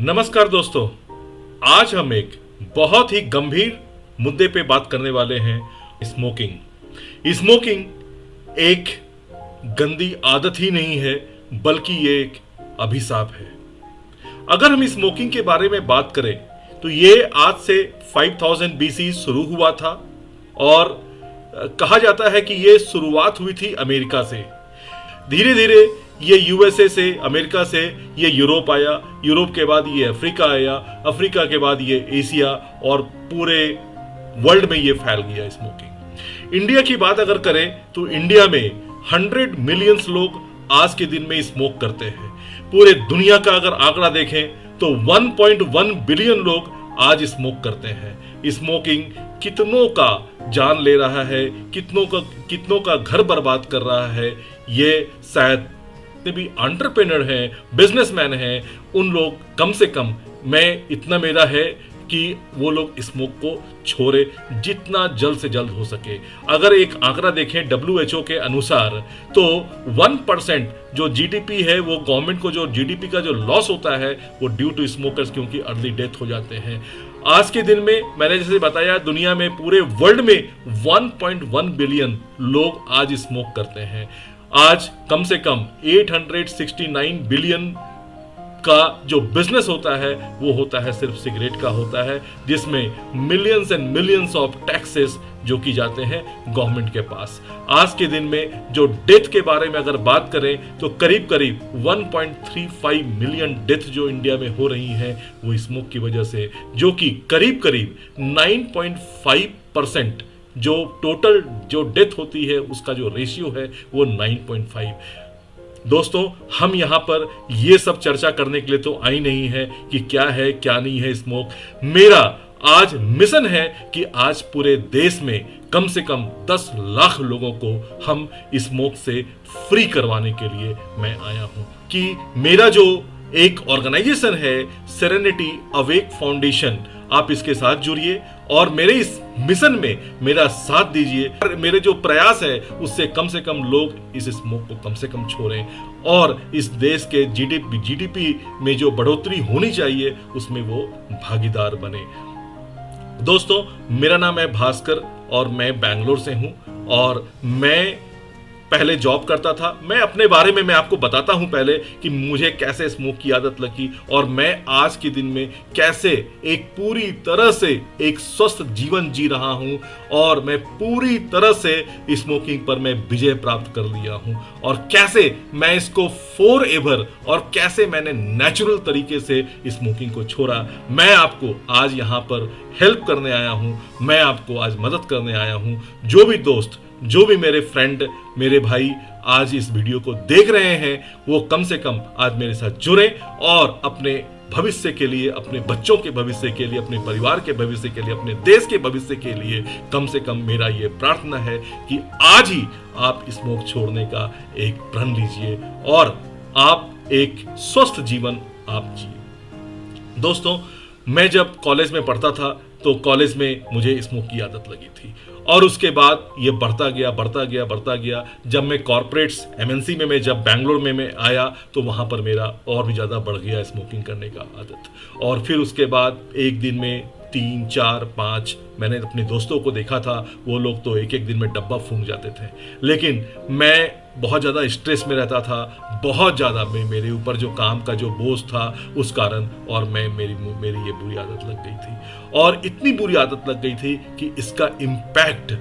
नमस्कार दोस्तों, आज हम एक बहुत ही गंभीर मुद्दे पे बात करने वाले हैं। स्मोकिंग एक गंदी आदत ही नहीं है, बल्कि ये एक अभिशाप है। अगर हम स्मोकिंग के बारे में बात करें तो ये आज से 5000 BC शुरू हुआ था और कहा जाता है कि ये शुरुआत हुई थी अमेरिका से। धीरे धीरे ये यूएसए से, अमेरिका से ये यूरोप आया, यूरोप के बाद ये अफ्रीका आया, अफ्रीका के बाद ये एशिया और पूरे वर्ल्ड में ये फैल गया स्मोकिंग। इंडिया की बात अगर करें तो इंडिया में 100 मिलियंस लोग आज के दिन में स्मोक करते हैं। पूरे दुनिया का अगर आंकड़ा देखें तो 1.1 बिलियन लोग आज स्मोक करते हैं। स्मोकिंग कितनों का जान ले रहा है, कितनों का घर बर्बाद कर रहा है। ये शायद भी एंटरप्रेन्योर हैं, बिजनेसमैन हैं, उन लोग कम से कम मैं इतना मेरा है कि वो लोग स्मोक को छोड़े जितना जल्द से जल्द हो सके। अगर एक आंकड़ा देखें WHO के अनुसार तो 1% जो जीडीपी है, वो गवर्नमेंट को जो जीडीपी का जो लॉस होता है वो ड्यू टू स्मोकर्स, क्योंकि अर्ली डेथ हो जाते हैं। आज के दिन में मैंने जैसे बताया, दुनिया में पूरे वर्ल्ड में 1.1 बिलियन लोग आज स्मोक करते हैं। आज कम से कम 869 बिलियन का जो बिजनेस होता है वो होता है सिर्फ सिगरेट का होता है, जिसमें millions and millions of taxes जो की जाते हैं गवर्नमेंट के पास। आज के दिन में जो डेथ के बारे में अगर बात करें तो करीब करीब 1.35 मिलियन डेथ जो इंडिया में हो रही है वो स्मोक की वजह से, जो कि करीब करीब 9.5% जो टोटल जो डेथ होती है उसका जो रेशियो है वो 9.5। दोस्तों, हम यहाँ पर ये सब चर्चा करने के लिए तो आई नहीं है कि क्या है क्या नहीं है स्मोक। मेरा आज मिशन है कि आज पूरे देश में कम से कम 10 लाख लोगों को हम स्मोक से फ्री करवाने के लिए मैं आया हूं। कि मेरा जो एक ऑर्गेनाइजेशन है सेरेनिटी अवेक फाउंडेशन, आप इसके साथ जुड़िए और मेरे इस मिशन में मेरा साथ दीजिए। मेरे जो प्रयास है उससे कम से कम लोग इस स्मोक को कम से कम छोड़ें और इस देश के जीडीपी में जो बढ़ोतरी होनी चाहिए उसमें वो भागीदार बने। दोस्तों, मेरा नाम है भास्कर और मैं बैंगलोर से हूं और मैं पहले जॉब करता था। मैं अपने बारे में मैं आपको बताता हूं पहले कि मुझे कैसे स्मोक की आदत लगी और मैं आज के दिन में कैसे एक पूरी तरह से एक स्वस्थ जीवन जी रहा हूं और मैं पूरी तरह से स्मोकिंग पर मैं विजय प्राप्त कर लिया हूं और कैसे मैं इसको फॉर एवर और कैसे मैंने नेचुरल तरीके से स्मोकिंग को छोड़ा। मैं आपको आज यहाँ पर हेल्प करने आया हूँ, मैं आपको आज मदद करने आया हूँ। जो भी दोस्त, जो भी मेरे फ्रेंड, मेरे भाई आज इस वीडियो को देख रहे हैं वो कम से कम आज मेरे साथ जुड़े और अपने भविष्य के लिए, अपने बच्चों के भविष्य के लिए, अपने परिवार के भविष्य के लिए, अपने देश के भविष्य के लिए कम से कम मेरा ये प्रार्थना है कि आज ही आप स्मोक छोड़ने का एक प्रण लीजिए और आप एक स्वस्थ जीवन आप जिए। दोस्तों, मैं जब कॉलेज में पढ़ता था तो कॉलेज में मुझे स्मोक की आदत लगी थी और उसके बाद ये बढ़ता गया। जब मैं कॉर्पोरेट्स MNC में मैं जब बैंगलोर में मैं आया तो वहाँ पर मेरा और भी ज़्यादा बढ़ गया स्मोकिंग करने का आदत। और फिर उसके बाद एक दिन में 3, 4, 5 मैंने अपने दोस्तों को देखा था, वो लोग तो एक एक दिन में डब्बा फूंक जाते थे, लेकिन मैं बहुत ज़्यादा स्ट्रेस में रहता था, बहुत ज़्यादा मेरे ऊपर जो काम का जो बोझ था उस कारण, और मेरी ये बुरी आदत लग गई थी और इतनी बुरी आदत लग गई थी कि इसका इम्पैक्ट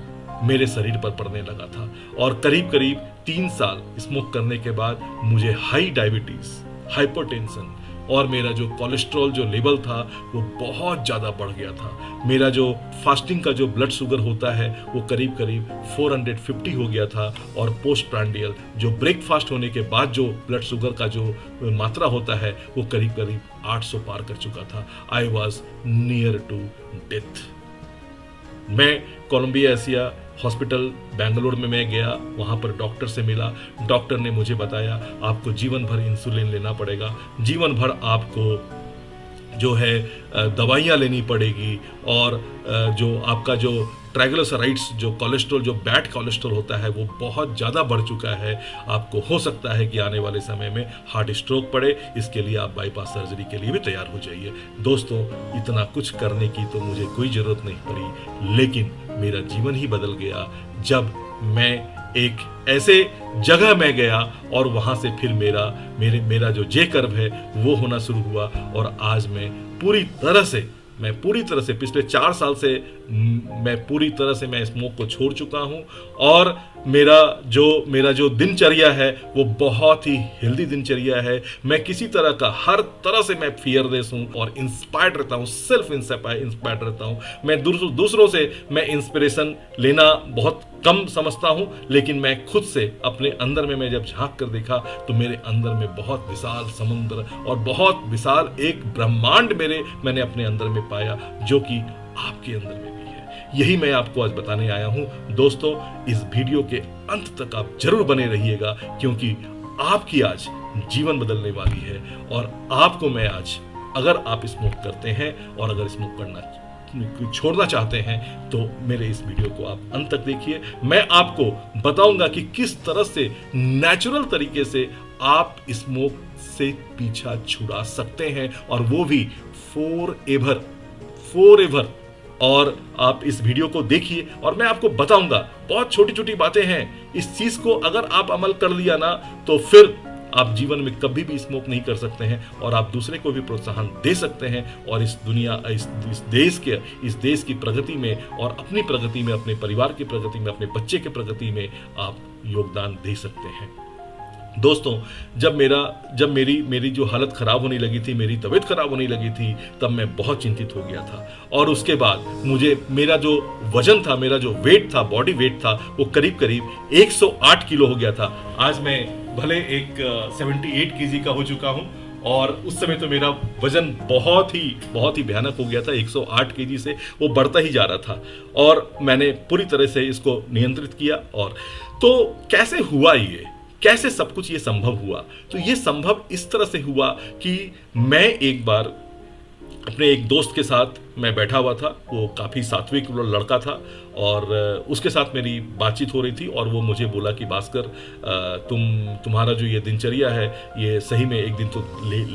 मेरे शरीर पर पड़ने लगा था और करीब करीब 3 साल स्मोक करने के बाद मुझे हाई डायबिटीज, हाइपरटेंशन और मेरा जो कोलेस्ट्रॉल जो लेवल था वो बहुत ज़्यादा बढ़ गया था। मेरा जो फास्टिंग का जो ब्लड शुगर होता है वो करीब करीब 450 हो गया था और पोस्ट प्रांडियल जो ब्रेकफास्ट होने के बाद जो ब्लड शुगर का जो मात्रा होता है वो करीब करीब 800 पार कर चुका था। I was near to death. मैं कोलंबिया एशिया हॉस्पिटल बेंगलोर में मैं गया, वहाँ पर डॉक्टर से मिला। डॉक्टर ने मुझे बताया आपको जीवन भर इंसुलिन लेना पड़ेगा, जीवन भर आपको जो है दवाइयाँ लेनी पड़ेगी, और जो आपका जो ट्राइग्लिसराइड्स, जो कोलेस्ट्रॉल, जो बैड कोलेस्ट्रॉल होता है, वो बहुत ज़्यादा बढ़ चुका है। आपको हो सकता है कि आने वाले समय में हार्ट स्ट्रोक पड़े। इसके लिए आप बाईपास सर्जरी के लिए भी तैयार हो जाइए। दोस्तों, इतना कुछ करने की तो मुझे कोई ज़रूरत नहीं पड़ी, लेकिन मेरा जीवन ही बदल गया जब मैं एक ऐसे जगह में गया और वहाँ से फिर मेरा जो जे कर्व है वो होना शुरू हुआ। और आज मैं पूरी तरह से पिछले 4 साल से मैं पूरी तरह से मैं स्मोक को छोड़ चुका हूँ। और मेरा जो दिनचर्या है वो बहुत ही हेल्दी दिनचर्या है। मैं किसी तरह का, हर तरह से मैं फियरलेस हूँ और इंस्पायर्ड रहता हूँ, सेल्फ इंस्पायर्ड रहता हूँ। मैं दूसरों से मैं इंस्पिरेशन लेना बहुत कम समझता हूँ, लेकिन मैं खुद से अपने अंदर में मैं जब झांक कर देखा तो मेरे अंदर में बहुत विशाल समुद्र और बहुत विशाल एक ब्रह्मांड मैंने अपने अंदर में पाया, जो कि आपके अंदर में भी है। यही मैं आपको आज बताने आया हूँ। दोस्तों, इस वीडियो के अंत तक आप जरूर बने रहिएगा, क्योंकि आपकी आज जीवन बदलने वाली है। और आपको मैं आज, अगर आप स्मोक करते हैं और अगर स्मोक छोड़ना चाहते हैं तो मेरे इस वीडियो को आप अंत तक देखिए। मैं आपको बताऊंगा कि किस तरह से नेचुरल तरीके से आप स्मोक से पीछा छुड़ा सकते हैं, और वो भी फॉरएवर। और आप इस वीडियो को देखिए और मैं आपको बताऊंगा, बहुत छोटी छोटी बातें हैं। इस चीज को अगर आप अमल कर लिया ना, तो फिर आप जीवन में कभी भी स्मोक नहीं कर सकते हैं, और आप दूसरे को भी प्रोत्साहन दे सकते हैं। और इस देश की प्रगति में और अपनी प्रगति में, अपने परिवार की प्रगति में, अपने बच्चे की प्रगति में आप योगदान दे सकते हैं। दोस्तों, जब मेरी जो हालत खराब होने लगी थी, मेरी तबीयत खराब होने लगी थी, तब मैं बहुत चिंतित हो गया था। और उसके बाद मेरा जो वजन था, मेरा जो वेट था, बॉडी वेट था, वो करीब 108 किलो हो गया था। आज मैं भले एक 78 केजी का हो चुका हूँ, और उस समय तो मेरा वजन बहुत ही भयानक हो गया था। 108 केजी से वो बढ़ता ही जा रहा था, और मैंने पूरी तरह से इसको नियंत्रित किया। और तो कैसे हुआ कैसे सब कुछ ये संभव हुआ? तो ये संभव इस तरह से हुआ कि मैं एक बार अपने एक दोस्त के साथ मैं बैठा हुआ था। वो काफ़ी सात्विक लड़का था, और उसके साथ मेरी बातचीत हो रही थी, और वो मुझे बोला कि भास्कर, तुम्हारा जो ये दिनचर्या है, ये सही में एक दिन तो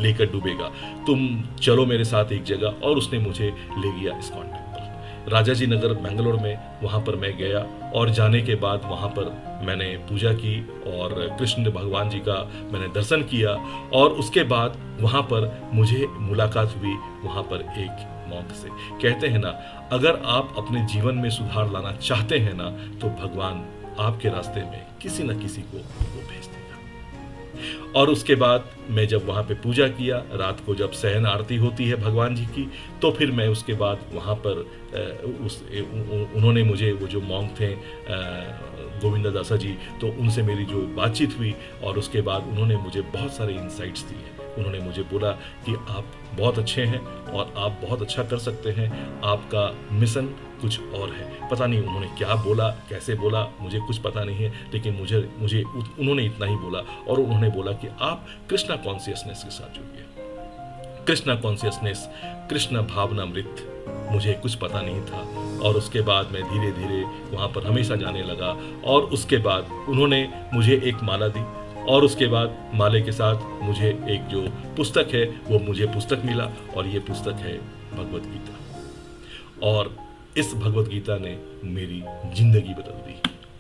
लेकर डूबेगा। तुम चलो मेरे साथ एक जगह। और उसने मुझे ले गया इस्कॉन टेम्पल, राजाजी नगर बेंगलोर में। वहाँ पर मैं गया, और जाने के बाद वहाँ पर मैंने पूजा की और कृष्ण भगवान जी का मैंने दर्शन किया। और उसके बाद वहाँ पर मुझे मुलाकात हुई वहाँ पर एक मॉन्क से। कहते हैं ना, अगर आप अपने जीवन में सुधार लाना चाहते हैं ना, तो भगवान आपके रास्ते में किसी न किसी को वो भेज देगा। और उसके बाद मैं जब वहाँ पे पूजा किया, रात को जब सहन आरती होती है भगवान जी की, तो फिर मैं उसके बाद वहाँ पर उन्होंने मुझे, वो जो मॉन्क थे गोविंदा दासा जी, तो उनसे मेरी जो बातचीत हुई, और उसके बाद उन्होंने मुझे बहुत सारे इंसाइट्स दिए। उन्होंने मुझे बोला कि आप बहुत अच्छे हैं और आप बहुत अच्छा कर सकते हैं, आपका मिशन कुछ और है। पता नहीं उन्होंने क्या बोला, कैसे बोला, मुझे कुछ पता नहीं है, लेकिन मुझे उन्होंने इतना ही बोला। और उन्होंने बोला कि आप कृष्णा कॉन्शियसनेस के साथ जुड़िए। कृष्णा कॉन्शियसनेस, कृष्ण भावनामृत, मुझे कुछ पता नहीं था। और उसके बाद मैं धीरे धीरे वहाँ पर हमेशा जाने लगा। और उसके बाद उन्होंने मुझे एक माला दी, और उसके बाद माले के साथ मुझे एक जो पुस्तक है, वो मुझे पुस्तक मिला, और ये पुस्तक है भगवत गीता। और इस भगवत गीता ने मेरी जिंदगी बदल दी।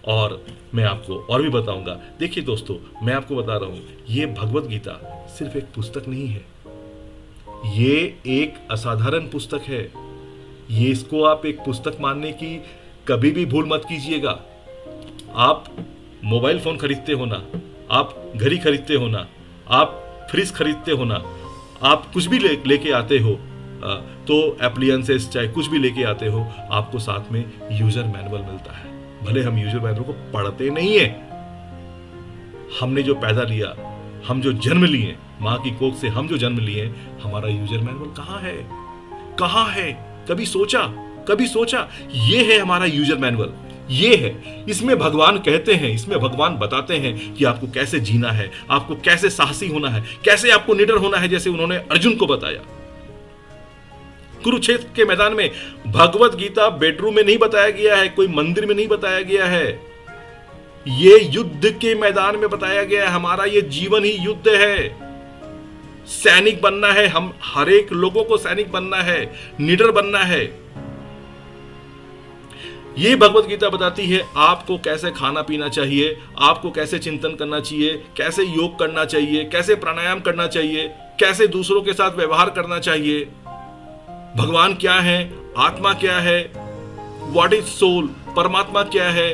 और मैं आपको और भी बताऊंगा। देखिए दोस्तों, मैं आपको बता रहा हूँ, ये भगवत गीता सिर्फ एक पुस्तक नहीं है, ये एक असाधारण पुस्तक है। ये इसको आप एक पुस्तक मानने की कभी भी भूल मत कीजिएगा। आप मोबाइल फोन खरीदते हो ना, आप घड़ी खरीदते हो ना, आप फ्रिज खरीदते हो ना, आप कुछ भी लेके आते हो, तो एप्लियंसेस चाहे कुछ भी लेके आते हो, आपको साथ में यूजर मैनुअल मिलता है। भले हम यूजर मैनुअल को पढ़ते नहीं है, हमने जो पैदा लिया, हम जो जन्म लिए, माँ की कोख से हम जो जन्म लिए, हमारा यूजर मैनुअल कहाँ है? कहाँ है? कभी सोचा? ये है हमारा यूजर मैनुअल, ये है। इसमें भगवान कहते हैं, इसमें भगवान बताते हैं कि आपको कैसे जीना है, आपको कैसे साहसी होना है, कैसे आपको निडर होना है, जैसे उन्होंने अर्जुन को बताया। कुरुक्षेत्र के मैदान में। भगवत गीता बेडरूम में नहीं बताया गया है, कोई मंदिर में नहीं बताया गया है, ये युद्ध के मैदान में बताया गया है। हमारा ये जीवन ही युद्ध है। सैनिक बनना है, हम हर एक लोगों को सैनिक बनना है, निडर बनना है। ये भगवत गीता बताती है आपको कैसे खाना पीना चाहिए, आपको कैसे चिंतन करना चाहिए, कैसे योग करना चाहिए, कैसे प्राणायाम करना चाहिए, कैसे दूसरों के साथ व्यवहार करना चाहिए, भगवान क्या है, आत्मा क्या है, व्हाट इज सोल, परमात्मा क्या है।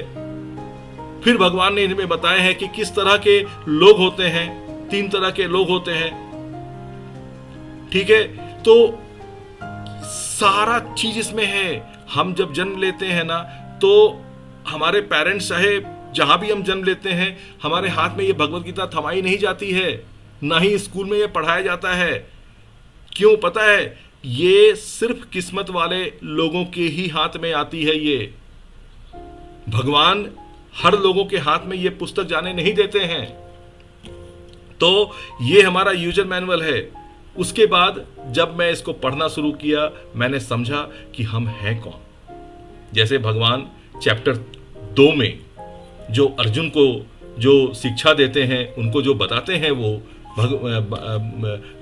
फिर भगवान ने इनमें बताया है कि किस तरह के लोग होते हैं, 3 तरह के लोग होते हैं। ठीक है, तो सारा चीज इसमें है। हम जब जन्म लेते हैं ना, तो हमारे पेरेंट्स चाहे जहां भी हम जन्म लेते हैं, हमारे हाथ में ये भगवत गीता थमाई नहीं जाती है, ना ही स्कूल में ये पढ़ाया जाता है। क्यों पता है? ये सिर्फ किस्मत वाले लोगों के ही हाथ में आती है। ये भगवान हर लोगों के हाथ में ये पुस्तक जाने नहीं देते हैं। तो ये हमारा यूजर मैनुअल है। उसके बाद जब मैं इसको पढ़ना शुरू किया, मैंने समझा कि हम हैं कौन। जैसे भगवान चैप्टर 2 में जो अर्जुन को जो शिक्षा देते हैं, उनको जो बताते हैं, वो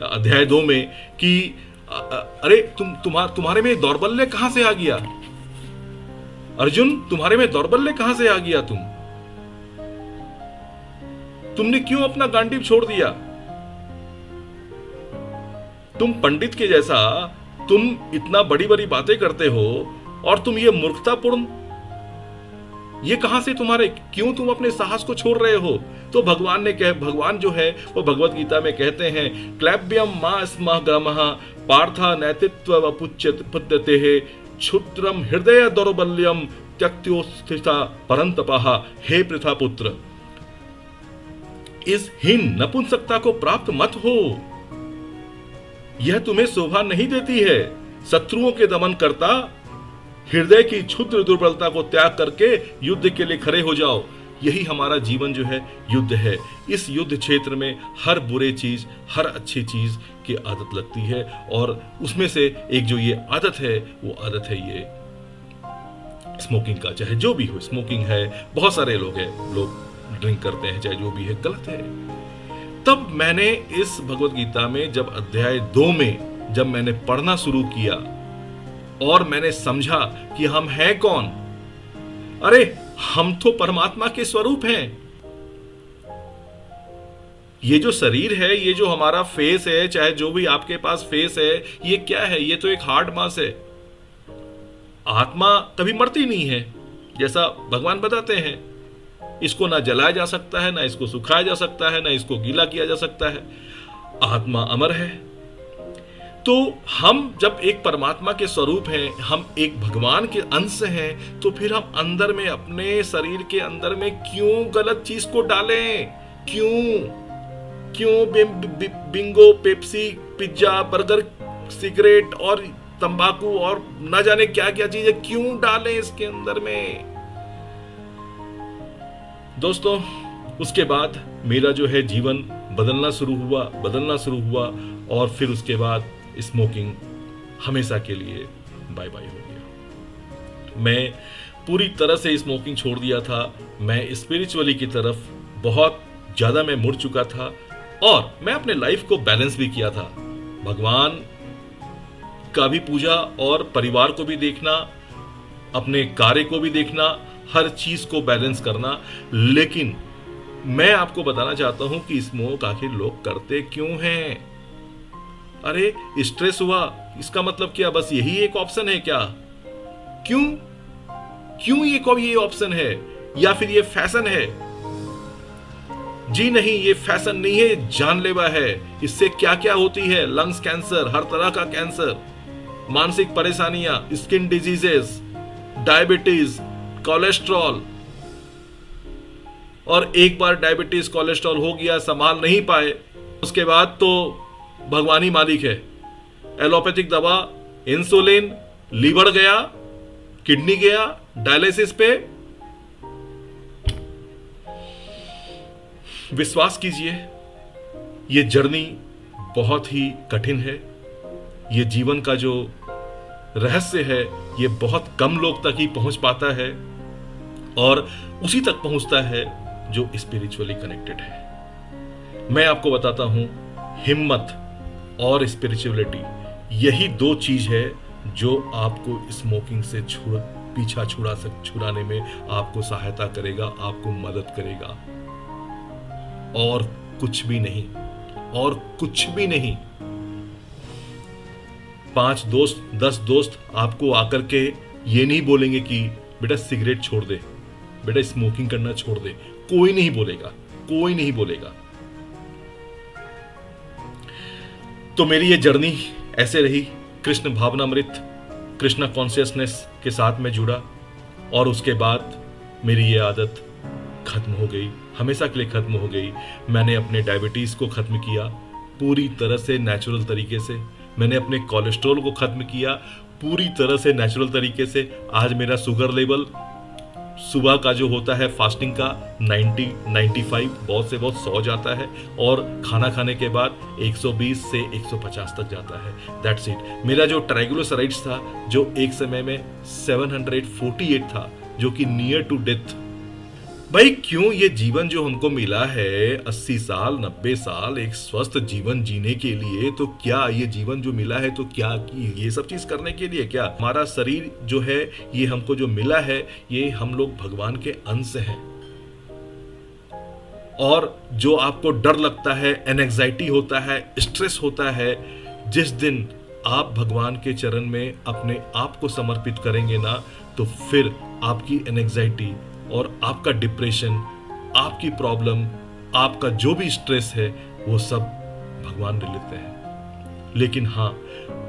अध्याय 2 में कि अरे तुम्हारे में दौर्बल्य कहां से आ गया अर्जुन, तुम्हारे में दौर्बल्य कहां से आ गया, तुमने क्यों अपना गांडीव छोड़ दिया? तुम पंडित के जैसा तुम इतना बड़ी बड़ी बातें करते हो, और तुम ये मूर्खतापूर्ण, ये कहां से तुम्हारे, क्यों तुम अपने साहस को छोड़ रहे हो? तो भगवान जो है वो भगवत गीता में कहते हैं, क्लैब्यम मा स्मः ग्रमः पार्था नैतित्व वपुच्यते क्षुद्रम हृदय दौर्बल्यम त्यक्त्योस्थिता परंतपः। हे पृथा पुत्र, इस हीन नपुंसकता को प्राप्त मत हो, यह तुम्हें शोभा नहीं देती है। शत्रुओं के दमन करता हृदय की क्षुद्र दुर्बलता को त्याग करके युद्ध के लिए खड़े हो जाओ। यही हमारा जीवन जो है युद्ध है। इस युद्ध क्षेत्र में हर बुरे चीज, हर अच्छी चीज की आदत लगती है, और उसमें से एक जो ये आदत है, वो आदत है ये स्मोकिंग का। चाहे जो भी हो, स्मोकिंग है, बहुत सारे लोग ड्रिंक करते हैं, चाहे जो भी है, गलत है। तब मैंने इस भगवत गीता में जब अध्याय 2 में जब मैंने पढ़ना शुरू किया, और मैंने समझा कि हम हैं कौन। अरे हम तो परमात्मा के स्वरूप हैं। ये जो शरीर है, ये जो हमारा फेस है, चाहे जो भी आपके पास फेस है, ये क्या है? ये तो एक हार्ड मास है। आत्मा कभी मरती नहीं है, जैसा भगवान बताते हैं। इसको ना जलाया जा सकता है, ना इसको सुखाया जा सकता है, ना इसको गीला किया जा सकता है। आत्मा अमर है। तो हम जब एक परमात्मा के स्वरूप हैं, हम एक भगवान के अंश हैं, तो फिर हम अंदर में, अपने शरीर के अंदर में क्यों गलत चीज को डालें? क्यों Bingo, Pepsi, pizza, burger, cigarette और तंबाकू और ना जाने क्या क्या चीजें क्यों डालें इसके अंदर में? दोस्तों, उसके बाद मेरा जो है जीवन बदलना शुरू हुआ, और फिर उसके बाद स्मोकिंग हमेशा के लिए बाय बाय हो गया। मैं पूरी तरह से स्मोकिंग छोड़ दिया था। मैं स्पिरिचुअली की तरफ बहुत ज्यादा मैं मुड़ चुका था, और मैं अपने लाइफ को बैलेंस भी किया था। भगवान का भी पूजा, और परिवार को भी देखना, अपने कार्य को भी देखना, हर चीज को बैलेंस करना। लेकिन मैं आपको बताना चाहता हूं कि स्मोक आखिर लोग करते क्यों हैं? अरे स्ट्रेस हुआ, इसका मतलब क्या बस यही एक ऑप्शन है क्या? क्यों ये ऑप्शन है, या फिर ये फैशन है? जी नहीं, ये फैशन नहीं है, जानलेवा है। इससे क्या क्या होती है? लंग्स कैंसर, हर तरह का कैंसर, मानसिक परेशानियां, स्किन डिजीजेस, डायबिटीज, कोलेस्ट्रॉल। और एक बार डायबिटीज, कोलेस्ट्रॉल हो गया, संभाल नहीं पाए, उसके बाद तो भगवान ही मालिक है। एलोपैथिक दवा, इंसुलिन, लीवर गया, किडनी गया, डायलिसिस पे। विश्वास कीजिए, ये जर्नी बहुत ही कठिन है। ये जीवन का जो रहस्य है ये बहुत कम लोग तक ही पहुंच पाता है और उसी तक पहुंचता है जो स्पिरिचुअली कनेक्टेड है। मैं आपको बताता हूं, हिम्मत और स्पिरिचुअलिटी यही दो चीज है जो आपको स्मोकिंग से पीछा छुड़ाने में आपको सहायता करेगा, आपको मदद करेगा, और कुछ भी नहीं, और कुछ भी नहीं। 5 दोस्त 10 दोस्त आपको आकर के ये नहीं बोलेंगे कि बेटा सिगरेट छोड़ दे, बेटा स्मोकिंग करना छोड़ दे। कोई नहीं बोलेगा, कोई नहीं बोलेगा। तो मेरी ये जर्नी ऐसे रही, कृष्ण भावनामृत, कृष्णा कॉन्शियसनेस के साथ में जुड़ा, और उसके बाद मेरी ये आदत खत्म हो गई, हमेशा के लिए खत्म हो गई। मैंने अपने डायबिटीज को खत्म किया पूरी तरह से नेचुरल तरीके से, मैंने अपने कोलेस्ट्रॉल को खत्म किया पूरी तरह से नेचुरल तरीके से। आज मेरा शुगर लेवल सुबह का जो होता है फास्टिंग का 90, 95, बहुत से बहुत 100 जाता है, और खाना खाने के बाद 120 से 150 तक जाता है। That's it. मेरा जो ट्राइग्लिसराइड्स था जो एक समय में 748 था, जो कि नियर टू डेथ। भाई क्यों ये जीवन जो हमको मिला है 80 साल 90 साल एक स्वस्थ जीवन जीने के लिए, तो क्या ये जीवन जो मिला है तो क्या ये सब चीज करने के लिए? क्या हमारा शरीर जो है ये हमको जो मिला है ये हम लोग भगवान के अंश हैं। और जो आपको डर लगता है, एंजाइटी होता है, स्ट्रेस होता है, जिस दिन आप भगवान के चरण में अपने आप को समर्पित करेंगे ना, तो फिर आपकी एंजाइटी और आपका डिप्रेशन, आपकी प्रॉब्लम, आपका जो भी स्ट्रेस है वो सब भगवान ले लेते हैं। लेकिन हाँ,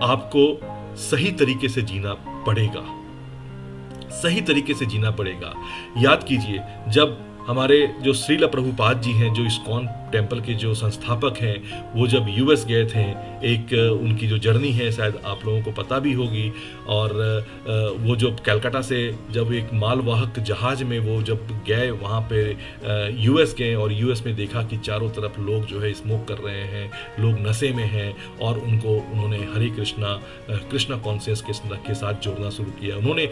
आपको सही तरीके से जीना पड़ेगा, सही तरीके से जीना पड़ेगा। याद कीजिए, जब हमारे जो श्रील प्रभुपाद जी हैं, जो इस्कॉन टेम्पल के जो संस्थापक हैं, वो जब यूएस गए थे, एक उनकी जो जर्नी है शायद आप लोगों को पता भी होगी, और वो जो कलकत्ता से जब एक मालवाहक जहाज में वो जब गए वहाँ पे यूएस गए, और यूएस में देखा कि चारों तरफ लोग जो है स्मोक कर रहे हैं, लोग नशे में हैं, और उन्होंने हरे कृष्णा कॉन्शियस के साथ जोड़ना शुरू किया। उन्होंने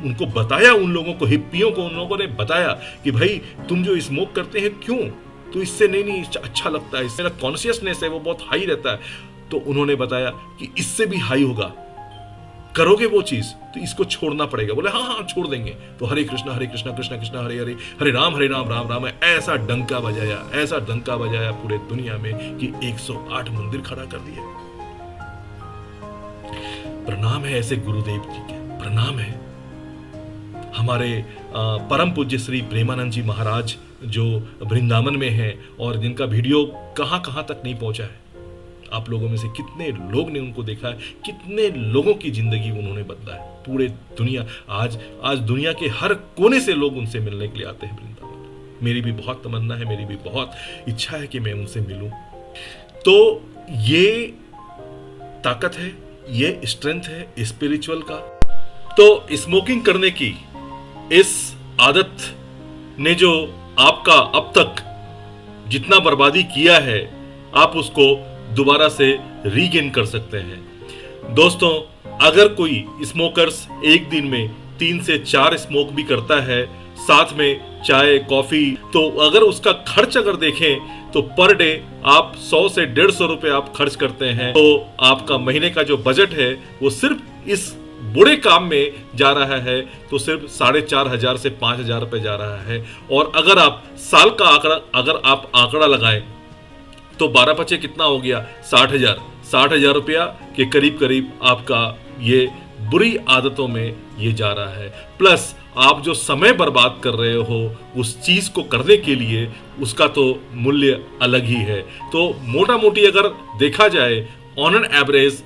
उनको बताया, उन लोगों को, हिप्पियों को उन लोगों ने बताया कि भाई तुम जो स्मोक करते हैं क्यों, तो इससे नहीं अच्छा लगता है, इससे मेरा कॉन्शियसनेस है वो बहुत हाई रहता है। तो उन्होंने बताया कि इससे भी हाई होगा, करोगे वो चीज तो इसको छोड़ना पड़ेगा। बोले हाँ छोड़ देंगे। तो हरे कृष्णा कृष्णा कृष्णा हरे हरे, हरे राम राम राम, ऐसा डंका बजाया पूरे दुनिया में कि 108 मंदिर खड़ा कर दिया। प्रणाम है ऐसे गुरुदेव जी के, प्रणाम है। हमारे परम पूज्य श्री प्रेमानंद जी महाराज जो वृंदावन में हैं, और जिनका वीडियो कहां कहां तक नहीं पहुंचा है। आप लोगों में से कितने लोग ने उनको देखा है, कितने लोगों की जिंदगी उन्होंने बदला है। पूरे दुनिया, आज दुनिया के हर कोने से लोग उनसे मिलने के लिए आते हैं वृंदावन। मेरी भी बहुत तमन्ना है, मेरी भी बहुत इच्छा है कि मैं उनसे मिलूं। तो ये ताकत है, ये स्ट्रेंथ है स्पिरिचुअल का। तो स्मोकिंग करने की इस आदत ने जो आपका अब तक जितना बर्बादी किया है, आप उसको दोबारा से रीगेन कर सकते हैं। दोस्तों, अगर कोई स्मोकर्स एक दिन में 3 से 4 स्मोक भी करता है, साथ में चाय कॉफी, तो अगर उसका खर्च अगर देखें तो पर डे आप 100 से 150 रुपए आप खर्च करते हैं, तो आपका महीने का जो बजट है वो सिर्फ इस बुरे काम में जा रहा है, तो सिर्फ 4,500 से 5,000 रुपए जा रहा है। और अगर आप साल का आंकड़ा लगाएं तो 12 पचे कितना हो गया, 60,000 रुपया के करीब आपका ये बुरी आदतों में ये जा रहा है। प्लस आप जो समय बर्बाद कर रहे हो उस चीज को करने के लिए, उसका तो मूल्य अलग ही है। तो मोटा मोटी अगर देखा जाए, ऑन एन एवरेज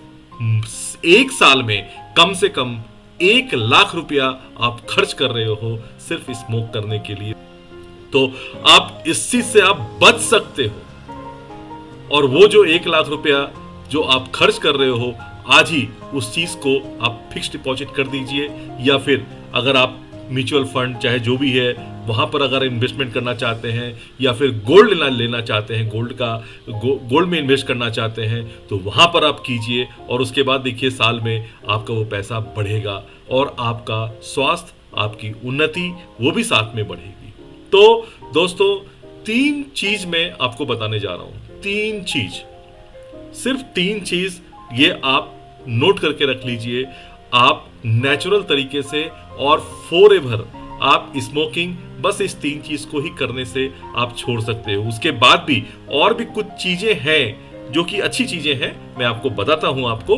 एक साल में कम से कम 1 लाख रुपया आप खर्च कर रहे हो सिर्फ स्मोक करने के लिए। तो आप इस चीज से आप बच सकते हो। और वो जो 1 लाख रुपया जो आप खर्च कर रहे हो, आज ही उस चीज को आप फिक्स डिपॉजिट कर दीजिए, या फिर अगर आप म्यूचुअल फंड चाहे जो भी है वहाँ पर अगर इन्वेस्टमेंट करना चाहते हैं, या फिर गोल्ड लेना चाहते हैं, गोल्ड में इन्वेस्ट करना चाहते हैं, तो वहाँ पर आप कीजिए। और उसके बाद देखिए साल में आपका वो पैसा बढ़ेगा और आपका स्वास्थ्य, आपकी उन्नति वो भी साथ में बढ़ेगी। तो दोस्तों 3 चीज मैं आपको बताने जा रहा हूँ, 3 चीज, सिर्फ 3 चीज, ये आप नोट करके रख लीजिए। आप नेचुरल तरीके से और फॉरएवर आप स्मोकिंग बस इस 3 चीज को ही करने से आप छोड़ सकते हो। उसके बाद भी और भी कुछ चीजें हैं जो कि अच्छी चीजें हैं, मैं आपको बताता हूं आपको।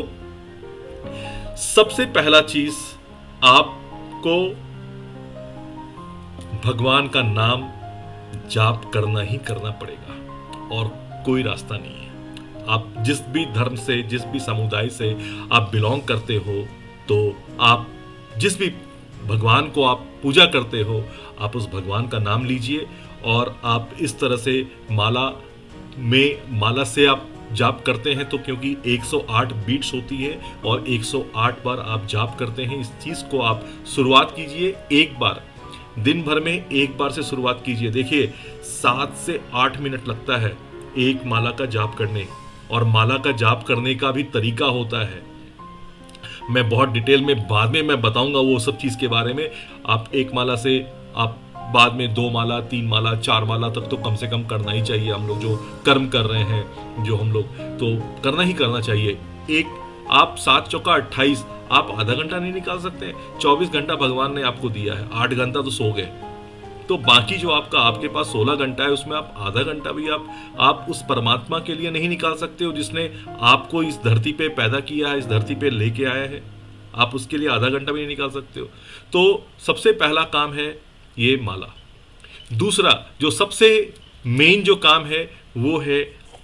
सबसे पहला चीज, आपको भगवान का नाम जाप करना ही करना पड़ेगा और कोई रास्ता नहीं है। आप जिस भी धर्म से, जिस भी समुदाय से आप बिलोंग करते हो, तो आप जिस भी भगवान को आप पूजा करते हो, आप उस भगवान का नाम लीजिए और आप इस तरह से माला से आप जाप करते हैं, तो क्योंकि 108 बीट्स होती है और 108 बार आप जाप करते हैं। इस चीज को आप शुरुआत कीजिए एक बार, दिन भर में एक बार से शुरुआत कीजिए। देखिए 7 से 8 मिनट लगता है एक माला का जाप करने, और माला का जाप करने का भी तरीका होता है। मैं बहुत डिटेल में बाद में मैं बताऊंगा वो सब चीज के बारे में। आप एक माला से आप बाद में 2 माला, 3 माला, 4 माला तक तो कम से कम करना ही चाहिए। हम लोग जो कर्म कर रहे हैं, जो हम लोग, तो करना ही करना चाहिए। एक आप 7 चौका 28, आप आधा घंटा नहीं निकाल सकते? 24 घंटा भगवान ने आपको दिया है, 8 घंटा तो सो गए, तो बाकी जो आपके पास 16 घंटा है, उसमें आप आधा घंटा भी आप उस परमात्मा के लिए नहीं निकाल सकते हो जिसने आपको इस धरती पे पैदा किया है, इस धरती पे लेके आया है? आप उसके लिए आधा घंटा भी नहीं निकाल सकते हो। तो सबसे पहला काम है ये माला। दूसरा जो सबसे मेन जो काम है वो है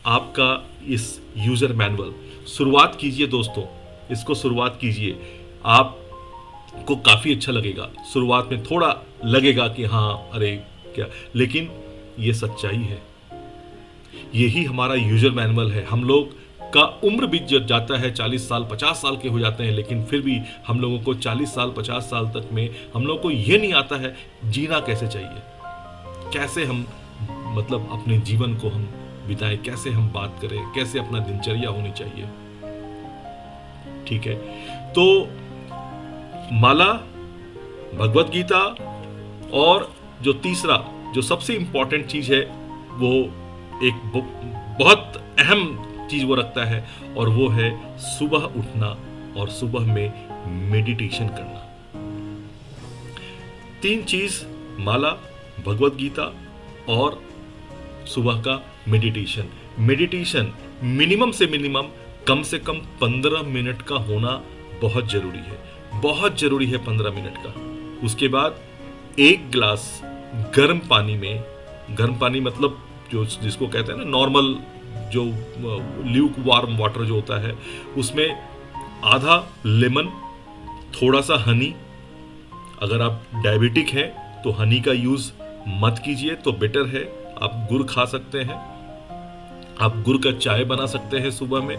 आपका इस यूजर मैनुअल। शुरुआत कीजिए दोस्तों, इसको शुरुआत कीजिए, आपको काफ़ी अच्छा लगेगा। शुरुआत में थोड़ा लगेगा कि हाँ अरे क्या, लेकिन ये सच्चाई है, यही हमारा यूजर मैनुअल है। हम लोग का उम्र बीत जाता है, 40 साल 50 साल के हो जाते हैं, लेकिन फिर भी हम लोगों को 40 साल 50 साल तक में हम लोगों को ये नहीं आता है जीना कैसे चाहिए, कैसे हम मतलब अपने जीवन को हम बिताएं, कैसे हम बात करें, कैसे अपना दिनचर्या होनी चाहिए। ठीक है, तो माला, भगवत गीता, और जो तीसरा जो सबसे इंपॉर्टेंट चीज है वो एक बहुत अहम चीज वो रखता है, और वो है सुबह उठना और सुबह में मेडिटेशन करना। 3 चीज, माला, भगवत गीता और सुबह का मेडिटेशन। मेडिटेशन मिनिमम से मिनिमम कम से कम 15 मिनट का होना बहुत जरूरी है, बहुत जरूरी है 15 मिनट का। उसके बाद 1 गिलास गर्म पानी में, गर्म पानी मतलब जो जिसको कहते हैं ना नॉर्मल, जो ल्यूक वार्म वाटर जो होता है, उसमें आधा लेमन, थोड़ा सा हनी। अगर आप डायबिटिक हैं तो हनी का यूज मत कीजिए तो बेटर है। आप गुड़ खा सकते हैं, आप गुड़ का चाय बना सकते हैं सुबह में।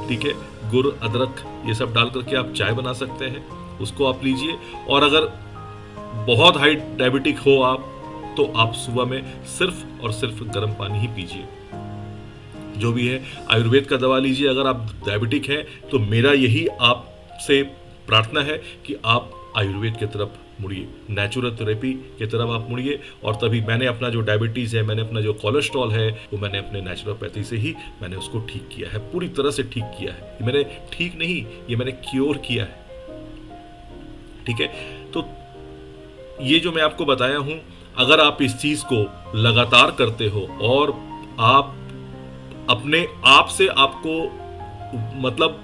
ठीक है, गुड़, अदरक ये सब डाल करके आप चाय बना सकते हैं, उसको आप लीजिए। और अगर बहुत हाई डायबिटिक हो आप, तो आप सुबह में सिर्फ और सिर्फ गर्म पानी ही पीजिए। जो भी है आयुर्वेद का दवा लीजिए। अगर आप डायबिटिक हैं तो मेरा यही आपसे प्रार्थना है कि आप आयुर्वेद की तरफ मुड़िए, नेचुरल थेरेपी की तरफ आप मुड़िए। और तभी मैंने अपना जो डायबिटीज़ है, मैंने अपना जो कोलेस्ट्रॉल है, वो मैंने अपने नेचुरोपैथी से ही मैंने उसको ठीक किया है, पूरी तरह से ठीक किया है। ये मैंने ठीक नहीं, ये मैंने क्योर किया है। ठीक है, तो ये जो मैं आपको बताया हूं, अगर आप इस चीज को लगातार करते हो और आप अपने आप से आपको मतलब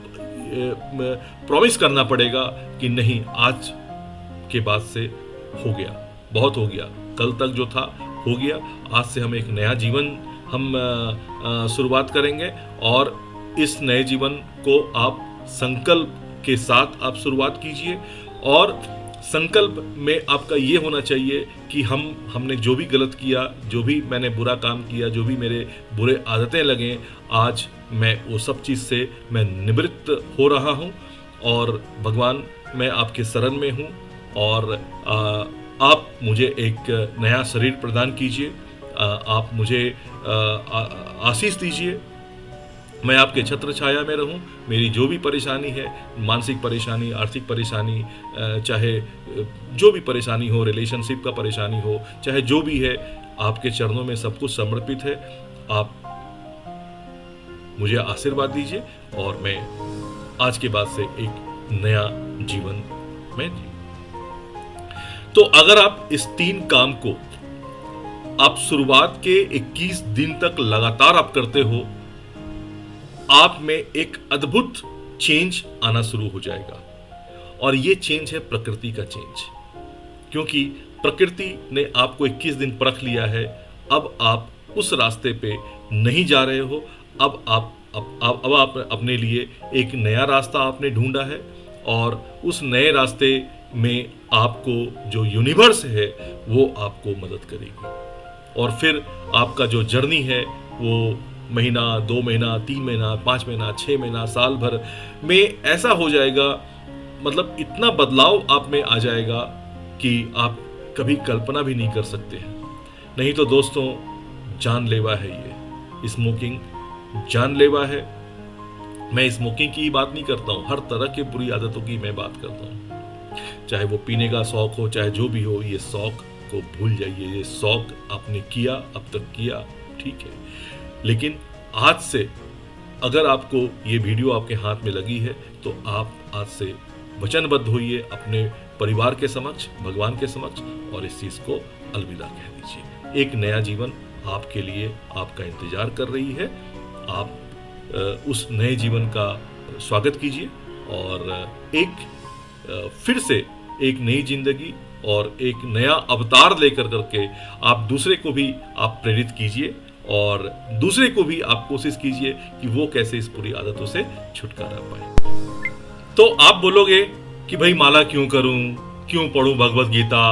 प्रॉमिस करना पड़ेगा कि नहीं, आज के बाद से हो गया, बहुत हो गया, कल तक जो था हो गया, आज से हम एक नया जीवन हम शुरुआत करेंगे। और इस नए जीवन को आप संकल्प के साथ आप शुरुआत कीजिए। और संकल्प में आपका ये होना चाहिए कि हमने जो भी गलत किया, जो भी मैंने बुरा काम किया, जो भी मेरे बुरे आदतें लगे, आज मैं वो सब चीज़ से मैं निवृत्त हो रहा हूँ और भगवान मैं आपके शरण में हूँ। और आप मुझे एक नया शरीर प्रदान कीजिए, आप मुझे आशीष दीजिए, मैं आपके छत्र छाया में रहूं। मेरी जो भी परेशानी है, मानसिक परेशानी, आर्थिक परेशानी, चाहे जो भी परेशानी हो, रिलेशनशिप का परेशानी हो, चाहे जो भी है, आपके चरणों में सब कुछ समर्पित है। आप मुझे आशीर्वाद दीजिए और मैं आज के बाद से एक नया जीवन में जी। तो अगर आप इस 3 काम को आप शुरुआत के 21 दिन तक लगातार आप करते हो, आप में एक अद्भुत चेंज आना शुरू हो जाएगा। और ये चेंज है प्रकृति का चेंज, क्योंकि प्रकृति ने आपको 21 दिन परख लिया है। अब आप उस रास्ते पे नहीं जा रहे हो, अब आप अपने लिए एक नया रास्ता आपने ढूंढा है, और उस नए रास्ते में आपको जो यूनिवर्स है वो आपको मदद करेगी। और फिर आपका जो जर्नी है वो महीना, 2 महीना, 3 महीना, 5 महीना, 6 महीना, साल भर में ऐसा हो जाएगा, मतलब इतना बदलाव आप में आ जाएगा कि आप कभी कल्पना भी नहीं कर सकते हैं। नहीं तो दोस्तों, जानलेवा है ये स्मोकिंग, जानलेवा है। मैं स्मोकिंग की ही बात नहीं करता हूँ, हर तरह के बुरी आदतों की मैं बात करता हूँ। चाहे वो पीने का शौक हो, चाहे जो भी हो, ये शौक को भूल जाइए। ये शौक आपने किया, अब तक किया, ठीक है, लेकिन आज से अगर आपको ये वीडियो आपके हाथ में लगी है तो आप आज से वचनबद्ध होइए अपने परिवार के समक्ष, भगवान के समक्ष, और इस चीज को अलविदा कह दीजिए। एक नया जीवन आपके लिए आपका इंतजार कर रही है। आप उस नए जीवन का स्वागत कीजिए और फिर से एक नई जिंदगी और एक नया अवतार लेकर करके आप दूसरे को भी आप प्रेरित कीजिए, और दूसरे को भी आप कोशिश कीजिए कि वो कैसे इस बुरी आदतों से छुटकारा पाए। तो आप बोलोगे कि भाई माला क्यों करूं, क्यों पढ़ूं भगवत गीता,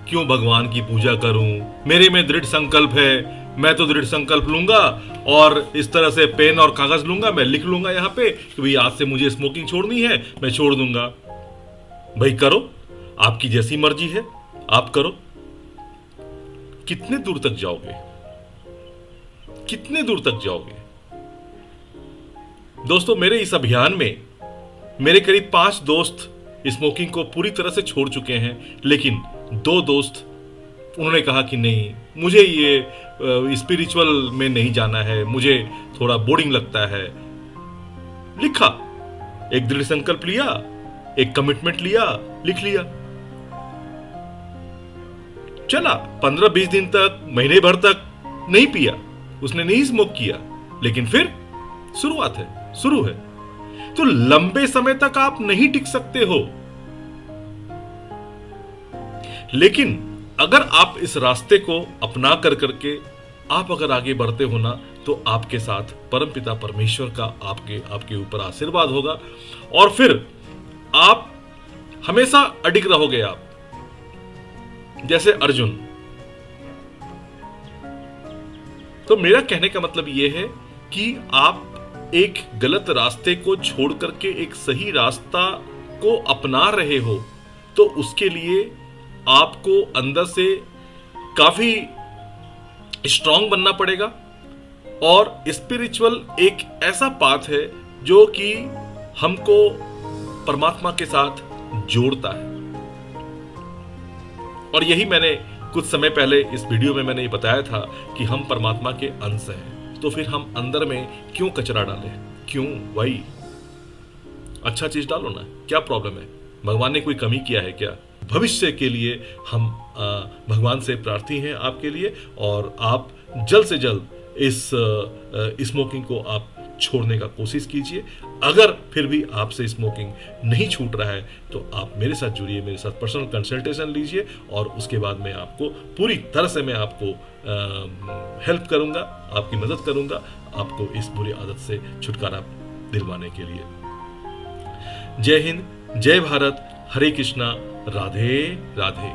क्यों भगवान की पूजा करूं, मेरे में दृढ़ संकल्प है, मैं तो दृढ़ संकल्प लूंगा और इस तरह से पेन और कागज लूंगा, मैं लिख लूंगा यहाँ पे कि भाई आज से मुझे स्मोकिंग छोड़नी है, मैं छोड़ दूंगा। भाई करो, आपकी जैसी मर्जी है, आप करो। कितने दूर तक जाओगे, कितने दूर तक जाओगे? दोस्तों, मेरे इस अभियान में मेरे करीब 5 दोस्त स्मोकिंग को पूरी तरह से छोड़ चुके हैं, लेकिन 2 दोस्त उन्होंने कहा कि नहीं, मुझे ये स्पिरिचुअल में नहीं जाना है, मुझे थोड़ा बोरिंग लगता है। लिखा, एक दृढ़ संकल्प लिया, एक कमिटमेंट लिया, लिख लिया, चला। 15-20 दिन तक, महीने भर तक नहीं पिया, उसने नहीं स्मोक किया, लेकिन फिर शुरुआत है, शुरू है। तो लंबे समय तक आप नहीं टिक सकते हो, लेकिन अगर आप इस रास्ते को अपना कर करके आप अगर आगे बढ़ते हो ना, तो आपके साथ परमपिता परमेश्वर का आपके ऊपर आशीर्वाद होगा, और फिर आप हमेशा अडिग रहोगे। आप जैसे अर्जुन। तो मेरा कहने का मतलब यह है कि आप एक गलत रास्ते को छोड़ करके एक सही रास्ता को अपना रहे हो, तो उसके लिए आपको अंदर से काफी स्ट्रांग बनना पड़ेगा। और स्पिरिचुअल एक ऐसा पाथ है जो कि हमको परमात्मा के साथ जोड़ता है। और यही मैंने कुछ समय पहले इस वीडियो में मैंने ये बताया था कि हम परमात्मा के अंश हैं, तो फिर हम अंदर में क्यों कचरा डालें? क्यों? वही अच्छा चीज डालो ना, क्या प्रॉब्लम है? भगवान ने कोई कमी किया है क्या? भविष्य के लिए हम भगवान से प्रार्थी हैं आपके लिए, और आप जल्द से जल्द इस स्मोकिंग को आप छोड़ने का कोशिश कीजिए। अगर फिर भी आपसे स्मोकिंग नहीं छूट रहा है तो आप मेरे साथ जुड़िए, मेरे साथ पर्सनल कंसल्टेशन लीजिए, और उसके बाद मैं आपको पूरी तरह से मैं आपको हेल्प करूंगा, आपकी मदद करूंगा, आपको इस बुरी आदत से छुटकारा दिलवाने के लिए। जय हिंद, जय भारत, हरे कृष्णा, राधे राधे।